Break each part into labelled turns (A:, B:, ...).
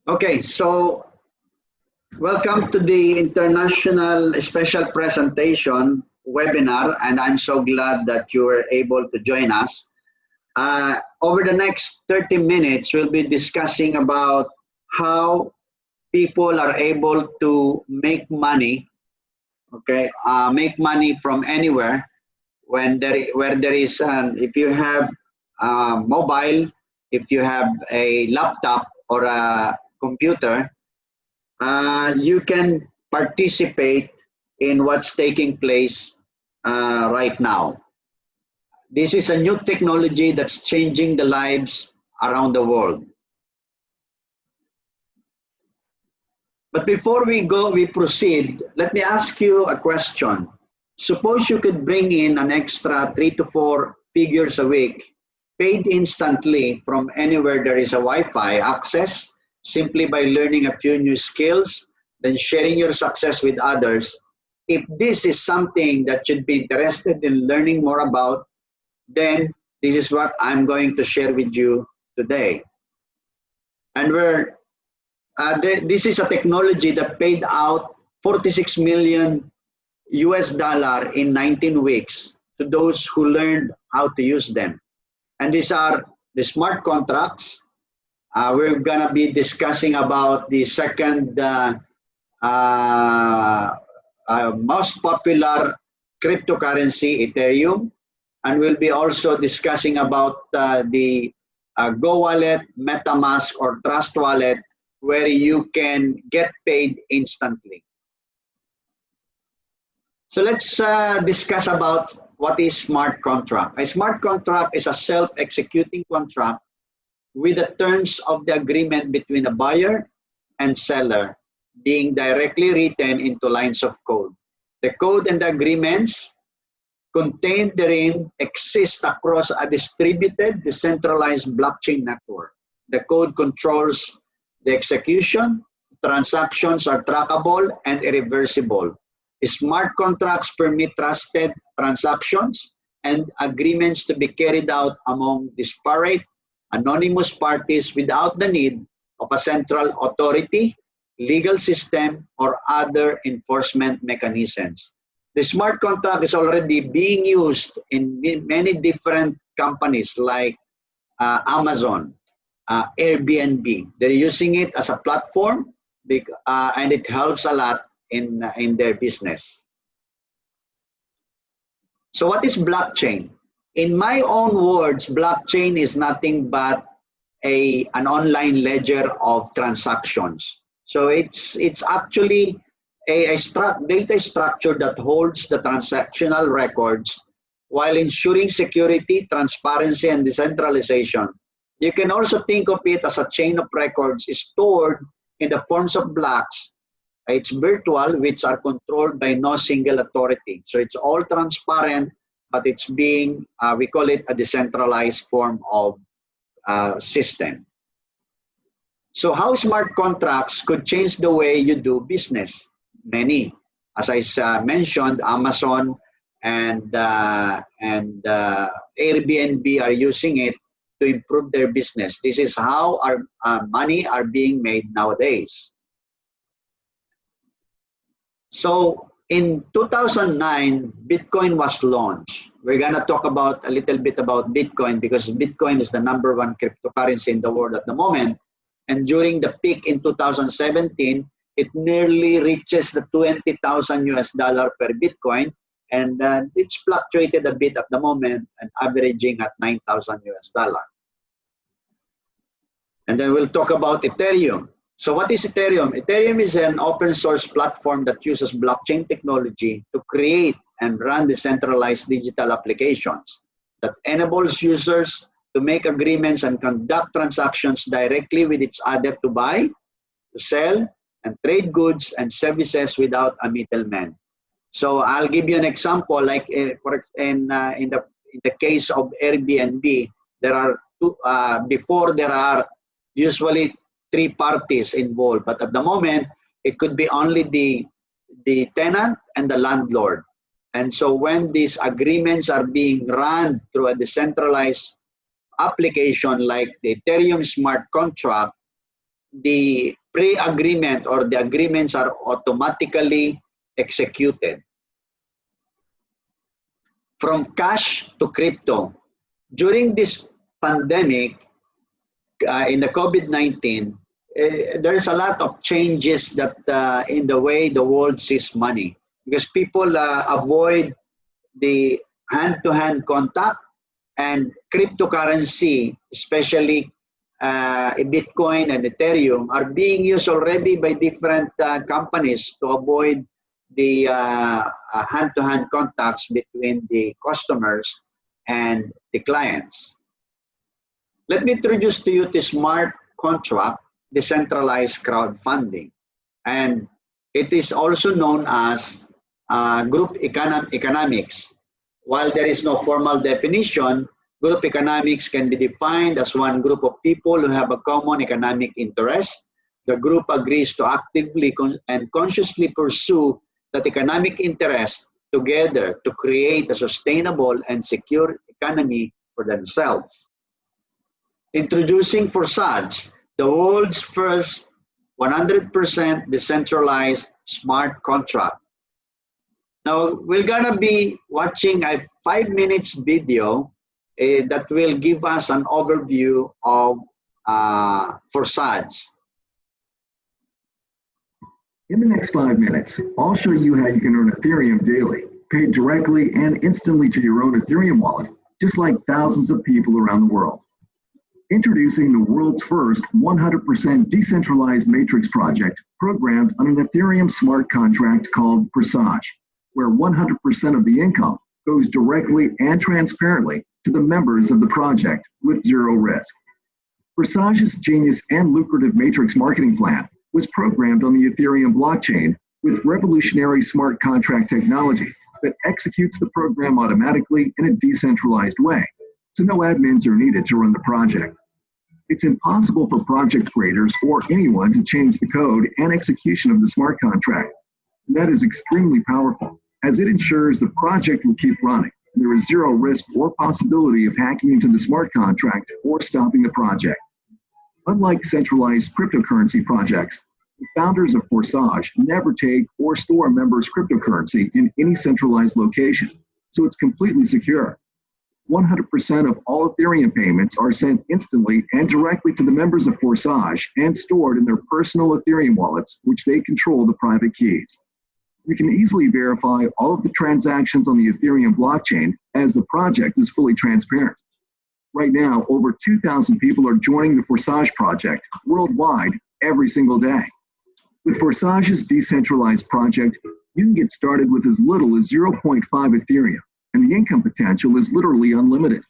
A: Okay, so welcome to the International Special Presentation webinar, and I'm so glad that you were able to join us. Over the next 30 minutes, we'll be discussing about how people are able to make money, make money from anywhere where there is if you have a mobile, if you have a laptop or a computer, you can participate in what's taking place right now. This is a new technology that's changing the lives around the world. But before we proceed, let me ask you a question. Suppose you could bring in an extra 3 to 4 figures a week, paid instantly from anywhere there is a Wi-Fi access, simply by learning a few new skills, then sharing your success with others. If this is something that you'd be interested in learning more about, then this is what I'm going to share with you today. And this is a technology that paid out 46 million US dollar in 19 weeks to those who learned how to use them. And these are the smart contracts. We're gonna be discussing about the second most popular cryptocurrency, Ethereum. And we'll be also discussing about the Go Wallet, MetaMask, or Trust Wallet, where you can get paid instantly. So let's discuss about what is smart contract. A smart contract is a self-executing contract with the terms of the agreement between a buyer and seller being directly written into lines of code. The code and the agreements contained therein exist across a distributed, decentralized blockchain network. The code controls the execution, transactions are trackable and irreversible. Smart contracts permit trusted transactions and agreements to be carried out among disparate, anonymous parties without the need of a central authority, legal system, or other enforcement mechanisms. The smart contract is already being used in many different companies like Amazon, Airbnb. They're using it as a platform and it helps a lot in their business. So what is blockchain? In my own words, blockchain is nothing but an online ledger of transactions. So it's actually a data structure that holds the transactional records while ensuring security, transparency, and decentralization. You can also think of it as a chain of records stored in the forms of blocks. It's virtual, which are controlled by no single authority. So it's all transparent, but it's being, we call it a decentralized form of system. So how smart contracts could change the way you do business? Many. As I mentioned, Amazon and Airbnb are using it to improve their business. This is how our money are being made nowadays. So in 2009, Bitcoin was launched. We're gonna talk about a little bit about Bitcoin because Bitcoin is the #1 cryptocurrency in the world at the moment. And during the peak in 2017, it nearly reaches the 20,000 US dollar per Bitcoin. And it's fluctuated a bit at the moment and averaging at 9,000 US dollar. And then we'll talk about Ethereum. So what is Ethereum? Ethereum is an open source platform that uses blockchain technology to create and run decentralized digital applications that enables users to make agreements and conduct transactions directly with each other to buy, to sell, and trade goods and services without a middleman. So I'll give you an example. Like in the case of Airbnb, there are before there are usually 3 parties involved, but at the moment it could be only the tenant and the landlord. And so when these agreements are being run through a decentralized application like the Ethereum smart contract, the pre-agreement or the agreements are automatically executed. From cash to crypto. During this pandemic, in the COVID-19, there's a lot of changes that in the way the world sees money, because people avoid the hand-to-hand contact, and cryptocurrency, especially Bitcoin and Ethereum, are being used already by different companies to avoid the hand-to-hand contacts between the customers and the clients. Let me introduce to you the smart contract, decentralized crowdfunding. And it is also known as group economics. While there is no formal definition, group economics can be defined as one group of people who have a common economic interest. The group agrees to actively and consciously pursue that economic interest together to create a sustainable and secure economy for themselves. Introducing Forsage, the world's first 100% decentralized smart contract. Now, we're gonna be watching a 5 minutes video that will give us an overview of Forsage.
B: In the next 5 minutes, I'll show you how you can earn Ethereum daily, paid directly and instantly to your own Ethereum wallet, just like thousands of people around the world. Introducing the world's first 100% decentralized matrix project programmed on an Ethereum smart contract called Forsage, where 100% of the income goes directly and transparently to the members of the project with zero risk. Forsage's genius and lucrative matrix marketing plan was programmed on the Ethereum blockchain with revolutionary smart contract technology that executes the program automatically in a decentralized way, so no admins are needed to run the project. It's impossible for project creators or anyone to change the code and execution of the smart contract. And that is extremely powerful, as it ensures the project will keep running. There is zero risk or possibility of hacking into the smart contract or stopping the project. Unlike centralized cryptocurrency projects, the founders of Forsage never take or store members' cryptocurrency in any centralized location, so it's completely secure. 100% of all Ethereum payments are sent instantly and directly to the members of Forsage and stored in their personal Ethereum wallets, which they control the private keys. You can easily verify all of the transactions on the Ethereum blockchain, as the project is fully transparent. Right now, over 2,000 people are joining the Forsage project worldwide every single day. With Forsage's decentralized project, you can get started with as little as 0.5 Ethereum, and the income potential is literally unlimited.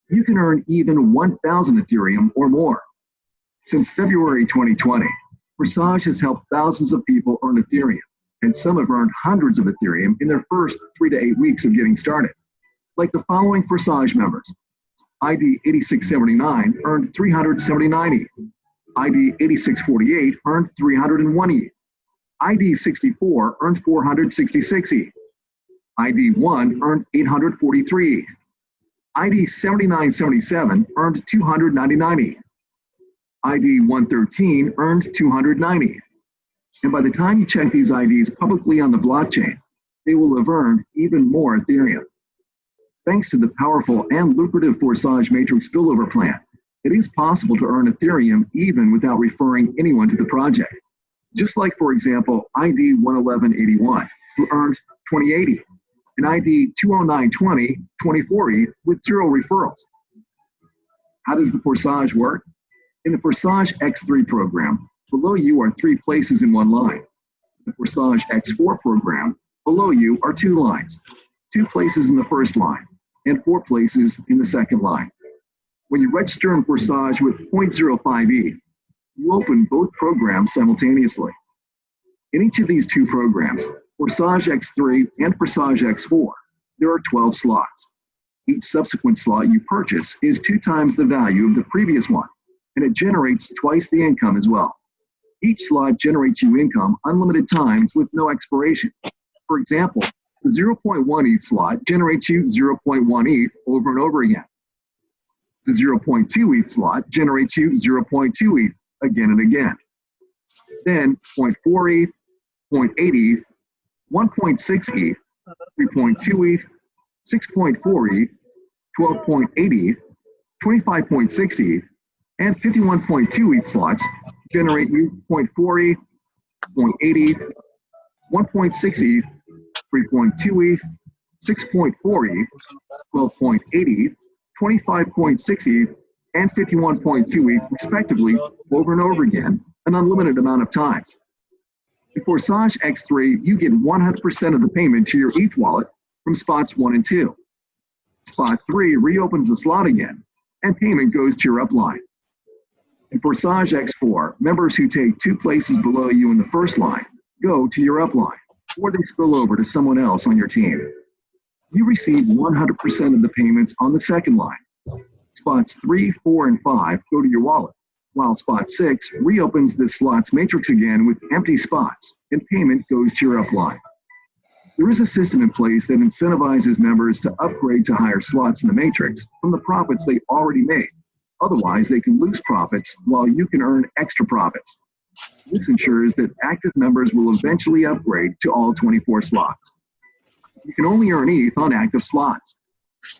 B: You can earn even 1,000 Ethereum or more. Since February 2020, Forsage has helped thousands of people earn Ethereum, and some have earned hundreds of Ethereum in their first 3 to 8 weeks of getting started. Like the following Forsage members: ID 8679 earned 379 ETH. ID 8648 earned 301 ETH. ID 64 earned 466 ETH. ID 1 earned 843 ETH. ID 7977 earned 299 ETH. ID 113 earned 290 ETH. And by the time you check these IDs publicly on the blockchain, they will have earned even more Ethereum. Thanks to the powerful and lucrative Forsage Matrix Spillover plan, it is possible to earn Ethereum even without referring anyone to the project. Just like, for example, ID 11181, who earned 28 ETH, and ID 20920, 24 ETH with zero referrals. How does the Forsage work? In the Forsage X3 program, below you are 3 places in one line. The Forsage X4 program, below you are 2 lines, 2 places in the first line, and 4 places in the second line. When you register in Forsage with 0.05 ETH, you open both programs simultaneously. In each of these 2 programs, Forsage X3 and Forsage X4, there are 12 slots. Each subsequent slot you purchase is 2 times the value of the previous one, and it generates twice the income as well. Each slot generates you income unlimited times with no expiration. For example, the 0.1 ETH slot generates you 0.1 ETH over and over again. The 0.2 ETH slot generates you 0.2 ETH again and again. then 0.4 ETH, 0.8 ETH, 1.6 ETH, 3.2 ETH, 6.4 ETH, 12.8 ETH, 25.6 ETH, and 51.2 ETH slots generate you 0.4 ETH, 0.8 ETH, 1.6 ETH, 3.2 ETH, 6.4 ETH, 12.8 ETH, 25.6 ETH, and 51.2 ETH respectively over and over again, an unlimited amount of times. In Forsage X3, you get 100% of the payment to your ETH wallet from spots 1 and 2. Spot 3 reopens the slot again, and payment goes to your upline. In Forsage X4, members who take 2 places below you in the first line go to your upline, or they spill over to someone else on your team. You receive 100% of the payments on the second line. Spots 3, 4, and 5 go to your wallet, while spot 6 reopens the slots matrix again with empty spots, and payment goes to your upline. There is a system in place that incentivizes members to upgrade to higher slots in the matrix from the profits they already made. Otherwise, they can lose profits while you can earn extra profits. This ensures that active members will eventually upgrade to all 24 slots. You can only earn ETH on active slots.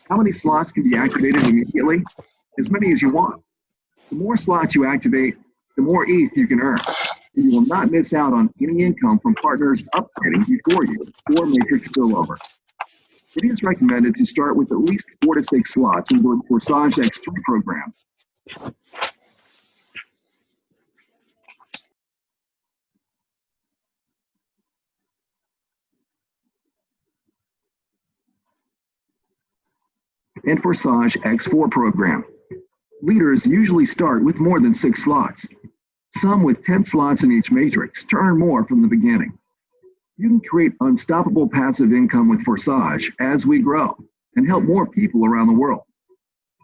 B: How many slots can be activated immediately? As many as you want. The more slots you activate, the more ETH you can earn. You will not miss out on any income from partners upgrading before you or matrix spillover. It is recommended to start with at least 4 to 6 slots in the Forsage X3 program. And Forsage X4 program. Leaders usually start with more than 6 slots, some with 10 slots in each matrix to earn more from the beginning. You can create unstoppable passive income with Forsage as we grow and help more people around the world.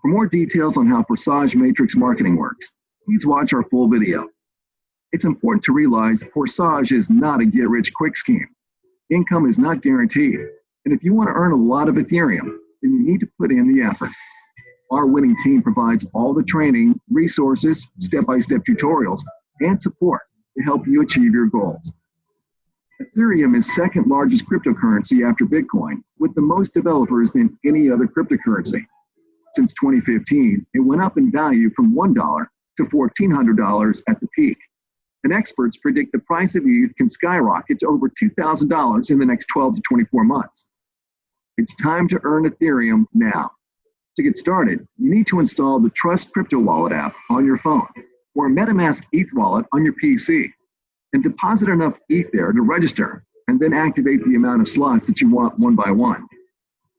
B: For more details on how Forsage Matrix marketing works, please watch our full video. It's important to realize Forsage is not a get-rich-quick scheme. Income is not guaranteed, and if you want to earn a lot of Ethereum, then you need to put in the effort. Our winning team provides all the training, resources, step-by-step tutorials, and support to help you achieve your goals. Ethereum is second largest cryptocurrency after Bitcoin, with the most developers than any other cryptocurrency. Since 2015, it went up in value from $1 to $1,400 at the peak. And experts predict the price of ETH can skyrocket to over $2,000 in the next 12 to 24 months. It's time to earn Ethereum now. To get started, you need to install the Trust Crypto Wallet app on your phone or MetaMask ETH wallet on your PC and deposit enough ETH there to register and then activate the amount of slots that you want one by one.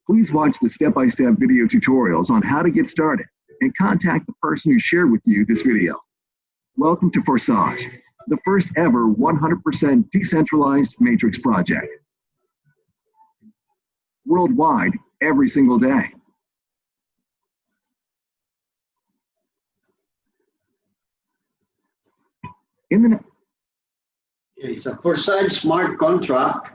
B: Please watch the step-by-step video tutorials on how to get started and contact the person who shared with you this video. Welcome to Forsage, the first ever 100% decentralized matrix project. Worldwide, every single day.
A: So Forsage Smart Contract,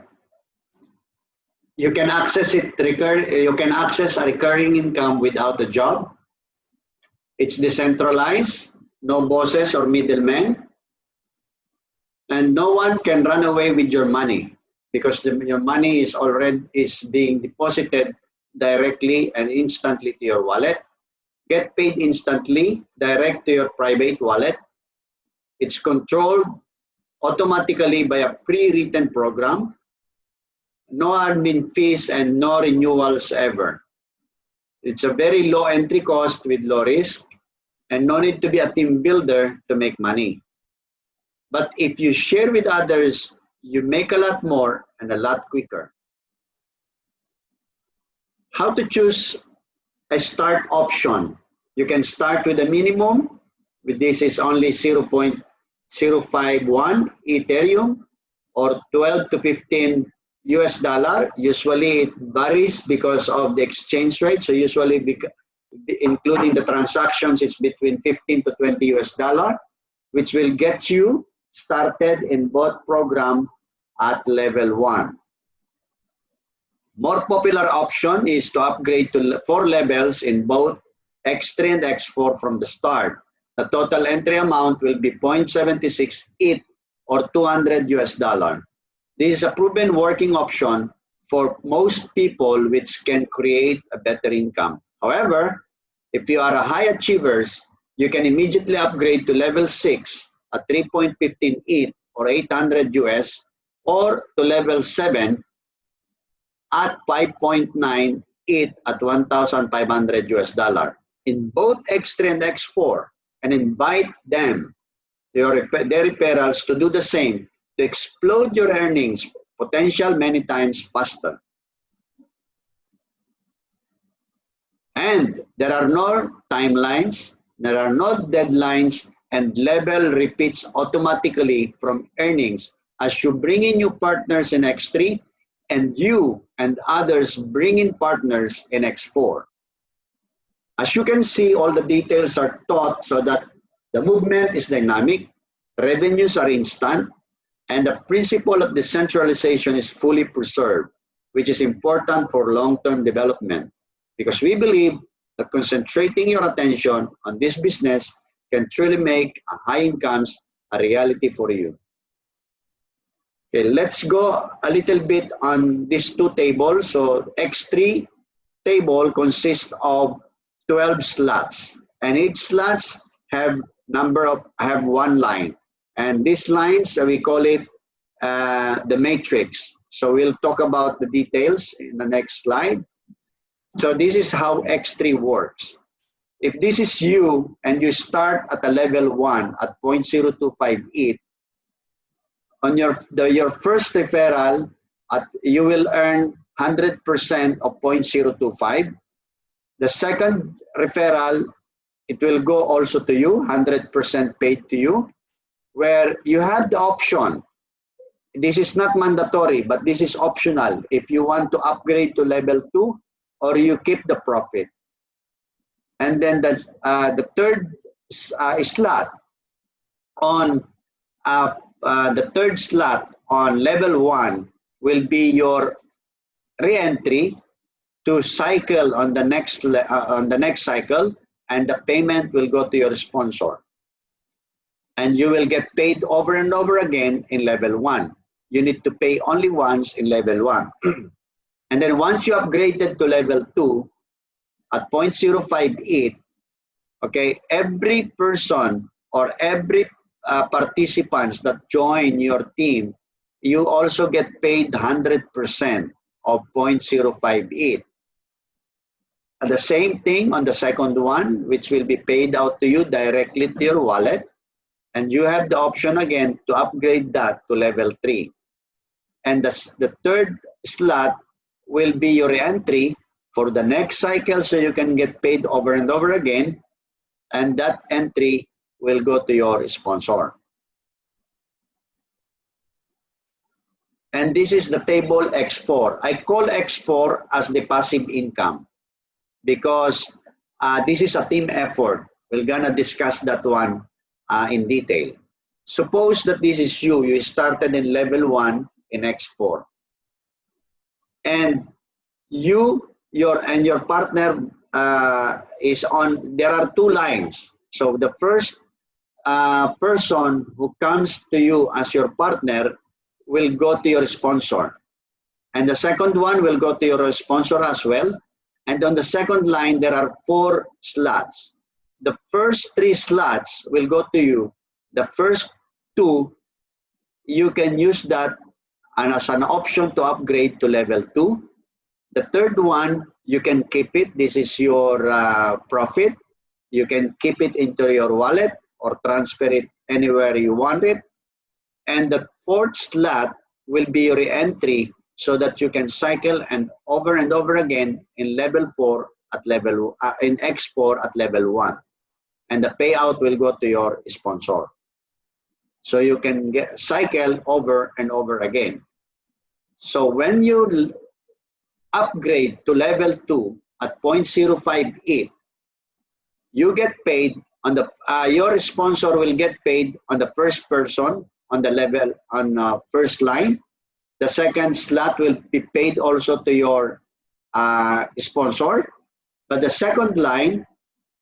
A: you can access it. You can access a recurring income without a job. It's decentralized, no bosses or middlemen, and no one can run away with your money because your money is being deposited directly and instantly to your wallet. Get paid instantly, direct to your private wallet. It's controlled automatically by a pre-written program. No admin fees and no renewals ever. It's a very low entry cost with low risk and no need to be a team builder to make money. But if you share with others, you make a lot more and a lot quicker. How to choose a start option? You can start with a minimum. This is only 0.051 Ethereum or 12 to 15 US dollar. Usually it varies because of the exchange rate. So usually including the transactions, it's between 15 to 20 US dollar, which will get you started in both program at level 1. More popular option is to upgrade to 4 levels in both X3 and X4 from the start. The total entry amount will be 0.76 ETH or 200 US dollar. This is a proven working option for most people which can create a better income. However, if you are a high achievers, you can immediately upgrade to level 6 at 3.15 ETH or 800 US, or to level 7 at 5.9 ETH at 1,500 US dollar in both X3 and X4, and invite them, their referrals, to do the same, to explode your earnings potential many times faster. And there are no timelines, there are no deadlines, and level repeats automatically from earnings as you bring in new partners in X3 and you and others bring in partners in X4. As you can see, all the details are taught so that the movement is dynamic, revenues are instant, and the principle of decentralization is fully preserved, which is important for long-term development, because we believe that concentrating your attention on this business can truly make high incomes a reality for you. Okay, let's go a little bit on these two tables. So X3 table consists of 12 slots, and each slots have one line, and these lines we call it the matrix. So we'll talk about the details in the next slide. So this is how X3 works. If this is you and you start at a level 1 at 0.025 ETH, on your first referral, you will earn 100% of 0.025. The second referral, it will go also to you, 100% paid to you, where you have the option. This is not mandatory, but this is optional. If you want to upgrade to level 2, or you keep the profit. And then that's the third slot on the third slot on level 1 will be your re-entry to cycle on the next cycle, and the payment will go to your sponsor. And you will get paid over and over again in level 1. You need to pay only once in level 1. And then once you upgraded to level 2 at 0.05 ETH, okay, every person or every participants that join your team, you also get paid 100% of 0.05 ETH. And the same thing on the second one, which will be paid out to you directly to your wallet. And you have the option again to upgrade that to level 3. And the third slot will be your entry for the next cycle, so you can get paid over and over again. And that entry will go to your sponsor. And this is the table X4. I call X4 as the passive income because this is a team effort. We're gonna discuss that one in detail. Suppose that this is you started in level 1 in X4. And your partner is on, there are two lines. So the first person who comes to you as your partner will go to your sponsor. And the second one will go to your sponsor as well. And on the second line, there are 4 slots. The first 3 slots will go to you. The first 2, you can use that as an option to upgrade to level 2. The third one, you can keep it. This is your profit. You can keep it into your wallet or transfer it anywhere you want it. And the fourth slot will be your entry so that you can cycle and over again in level 4 at level in X4 at level 1. And the payout will go to your sponsor. So you can cycle over and over again. So when you upgrade to level 2 at 0.05 ETH, you get paid on the your sponsor will get paid on the first person on the level on first line. The second slot will be paid also to your sponsor, but the second line,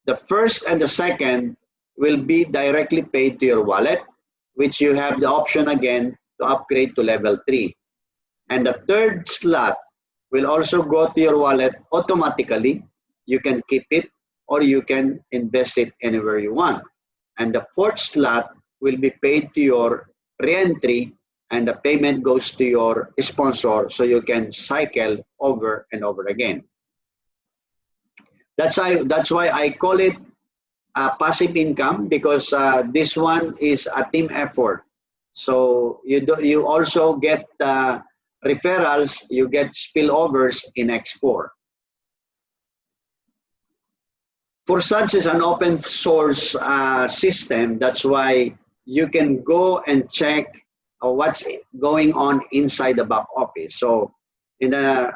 A: the first and the second will be directly paid to your wallet, which you have the option again to upgrade to level 3. And the third slot will also go to your wallet automatically. You can keep it or you can invest it anywhere you want. And the fourth slot will be paid to your re-entry, and the payment goes to your sponsor, so you can cycle over and over again. That's why I call it passive income, because this one is a team effort. So you also get referrals, you get spillovers in X4. Forsage is an open source system. That's why you can go and check what's going on inside the back office. So in the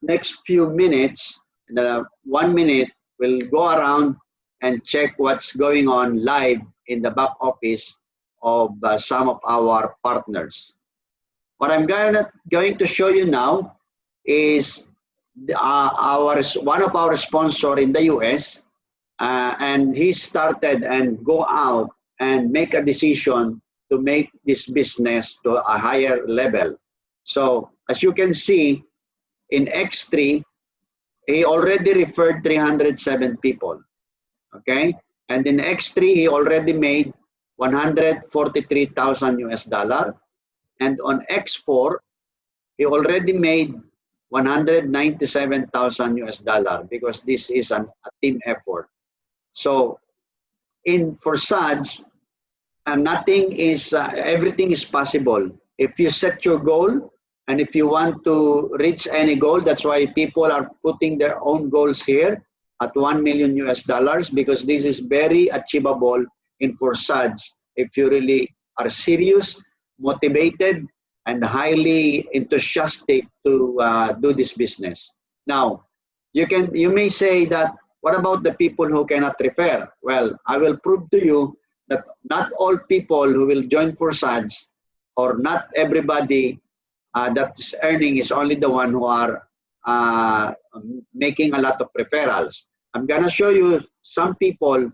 A: next few minutes, in the 1 minute, we'll go around and check what's going on live in the back office of some of our partners. What I'm going to show you now is one of our sponsor in the US, and he started and go out and make a decision to make this business to a higher level. So as you can see, in X3, he already referred 307 people, okay? And in X3, he already made 143,000 US dollar. And on X4, he already made 197,000 US dollar, because this is a team effort. So in Forsage, everything is possible. If you set your goal, and if you want to reach any goal, that's why people are putting their own goals here at 1 million US dollars, because this is very achievable in Forsage if you really are serious, motivated, and highly enthusiastic to do this business. Now, you may say that, what about the people who cannot refer? Well, I will prove to you that not all people who will join Forsage, or not everybody that is earning, is only the one who are making a lot of referrals. I'm gonna show you some people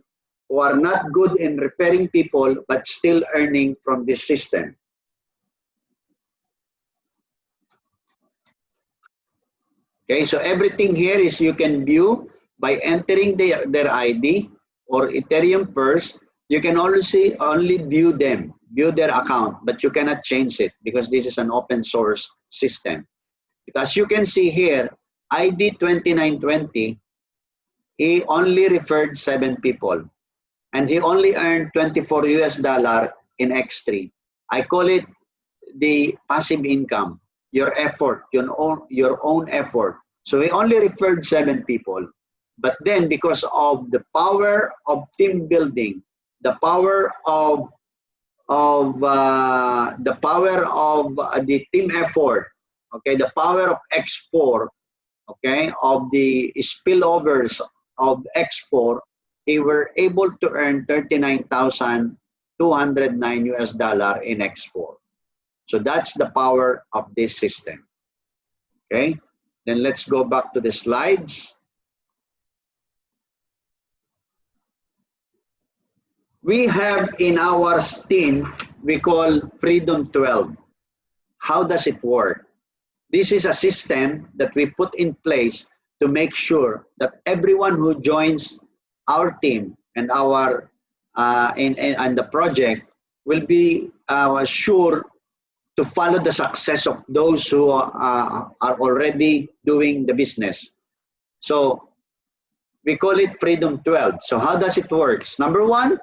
A: who are not good in referring people but still earning from this system. Okay, so everything here is you can view by entering their ID or Ethereum purse. You can only view them, view their account, but you cannot change it because this is an open source system. As you can see here, ID 2920, he only referred 7 people, and he only earned 24 US dollar in X3. I call it the passive income, your effort, your own effort. So he only referred 7 people, but then because of the power of team building, the power of the team effort, okay, the power of X4, okay, of the spillovers of X4, they were able to earn 39,209 US dollar in X4. So that's the power of this system. Okay, then let's go back to the slides. We have in our team, we call Freedom 12. How does it work? This is a system that we put in place to make sure that everyone who joins our team and our and the project will be sure to follow the success of those who are already doing the business. So we call it Freedom 12. So how does it work? Number 1,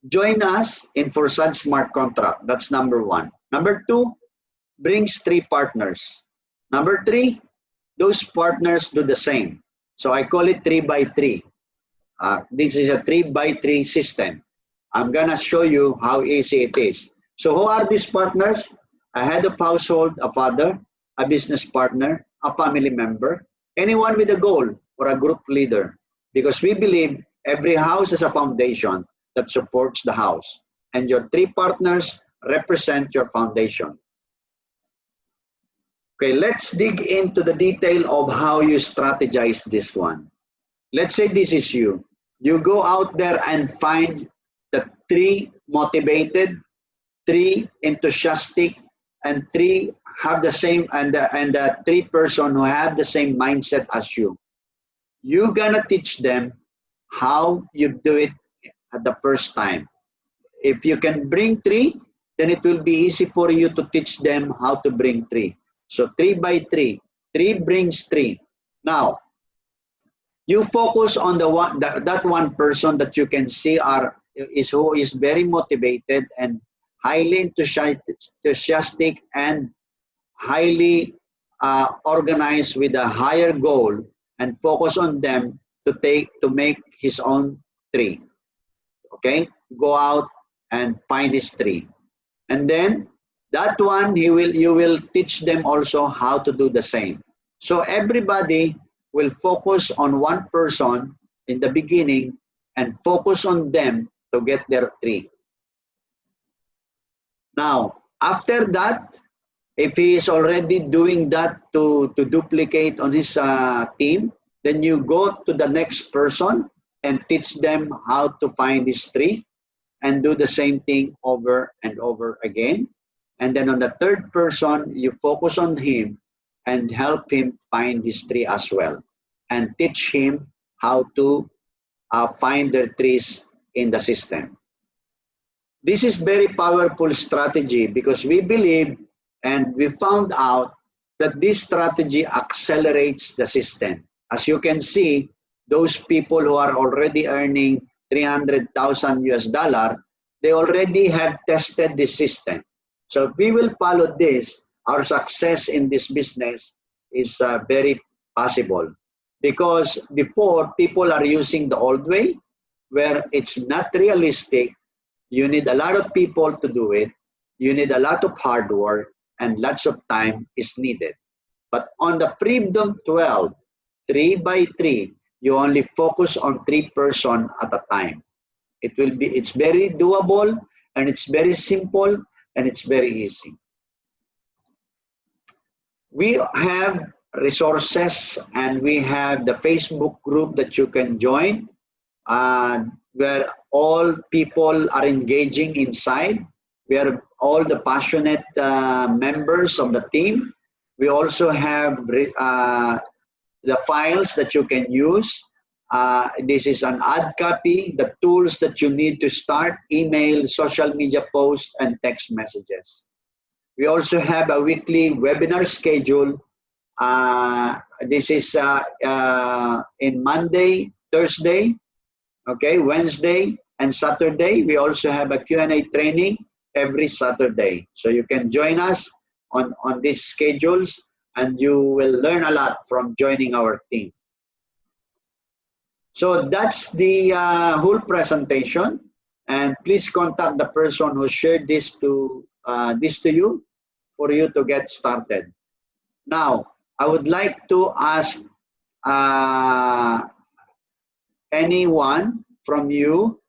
A: join us in Forsage Smart Contract. That's number 1. Number 2, brings 3 partners. Number 3, those partners do the same. So I call it 3 by 3. This is a 3 by 3 system. I'm gonna show you how easy it is. So who are these partners? A head of household, a father, a business partner, a family member, anyone with a goal, or a group leader. Because we believe every house is a foundation that supports the house, and your 3 partners represent your foundation. Okay, let's dig into the detail of how you strategize this one. Let's say this is you. You go out there and find the 3 motivated, 3 enthusiastic, and 3 have the same, and 3 person who have the same mindset as you. You're gonna teach them how you do it at the first time. If you can bring 3, then it will be easy for you to teach them how to bring 3. So 3 by 3, 3 brings 3. Now, you focus on the one that one person that you can see who is very motivated and highly enthusiastic and highly organized with a higher goal, and focus on them to make his own 3. Okay, go out and find his 3, and then that one you will teach them also how to do the same. So everybody will focus on one person in the beginning and focus on them to get their 3. Now, after that, if he is already doing that to duplicate on his team, then you go to the next person and teach them how to find his 3 and do the same thing over and over again. And then on the third person, you focus on him and help him find his 3 as well, and teach him how to find their 3s in the system. This is very powerful strategy because we believe and we found out that this strategy accelerates the system. As you can see, those people who are already earning 300,000 US dollar, they already have tested this system. So if we will follow this, our success in this business is very possible. Because before, people are using the old way where it's not realistic. You need a lot of people to do it. You need a lot of hard work and lots of time is needed. But on the Freedom 12, 3 by 3, you only focus on 3 person at a time. It's very doable, and it's very simple, and it's very easy. We have resources, and we have the Facebook group that you can join, where all people are engaging inside. We are all the passionate members of the team. We also have the files that you can use. This is an ad copy, the tools that you need to start, email, social media posts, and text messages. We also have a weekly webinar schedule. This is in Monday, Thursday, okay, Wednesday, and Saturday. We also have a Q&A training every Saturday. So you can join us on these schedules, and you will learn a lot from joining our team. So that's the whole presentation, and please contact the person who shared this to you for you to get started. Now, I would like to ask anyone from you